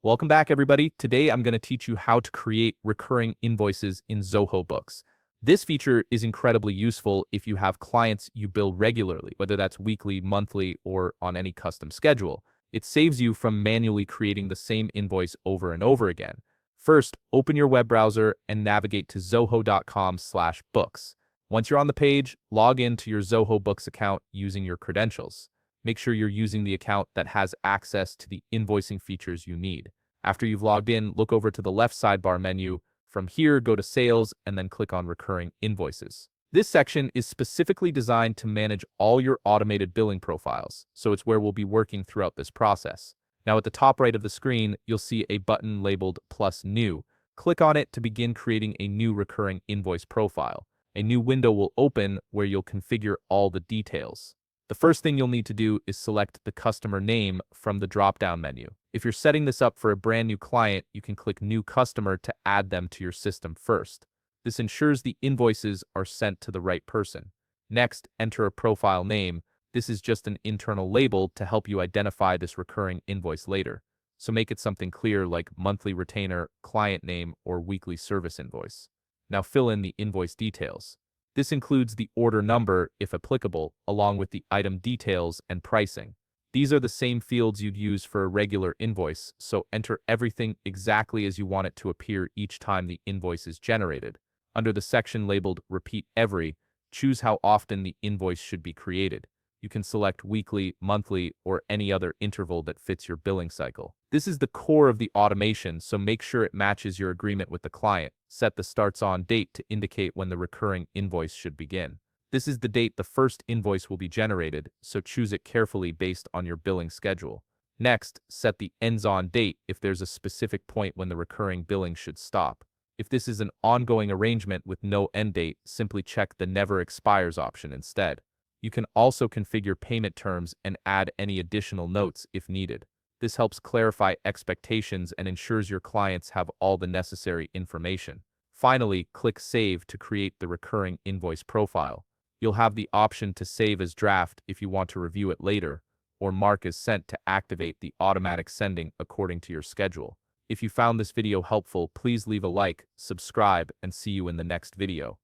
Welcome back, everybody. Today, I'm going to teach you how to create recurring invoices in Zoho Books. This feature is incredibly useful if you have clients you bill regularly, whether that's weekly, monthly, or on any custom schedule. It saves you from manually creating the same invoice over and over again. First, open your web browser and navigate to zoho.com/books. Once you're on the page, log into your Zoho Books account using your credentials. Make sure you're using the account that has access to the invoicing features you need. After you've logged in, look over to the left sidebar menu. From here, go to Sales and then click on Recurring Invoices. This section is specifically designed to manage all your automated billing profiles, so it's where we'll be working throughout this process. Now at the top right of the screen, you'll see a button labeled Plus New. Click on it to begin creating a new recurring invoice profile. A new window will open where you'll configure all the details. The first thing you'll need to do is select the customer name from the drop-down menu. If you're setting this up for a brand new client, you can click New Customer to add them to your system first. This ensures the invoices are sent to the right person. Next, enter a profile name. This is just an internal label to help you identify this recurring invoice later. So make it something clear like monthly retainer, client name, or weekly service invoice. Now fill in the invoice details. This includes the order number, if applicable, along with the item details and pricing. These are the same fields you'd use for a regular invoice, so enter everything exactly as you want it to appear each time the invoice is generated. Under the section labeled Repeat Every, choose how often the invoice should be created. You can select weekly, monthly, or any other interval that fits your billing cycle. This is the core of the automation, so make sure it matches your agreement with the client. Set the starts on date to indicate when the recurring invoice should begin. This is the date the first invoice will be generated, so choose it carefully based on your billing schedule. Next, set the ends on date if there's a specific point when the recurring billing should stop. If this is an ongoing arrangement with no end date, simply check the Never Expires option instead. You can also configure payment terms and add any additional notes if needed. This helps clarify expectations and ensures your clients have all the necessary information. Finally, click Save to create the recurring invoice profile. You'll have the option to save as draft if you want to review it later, or mark as sent to activate the automatic sending according to your schedule. If you found this video helpful, please leave a like, subscribe, and see you in the next video.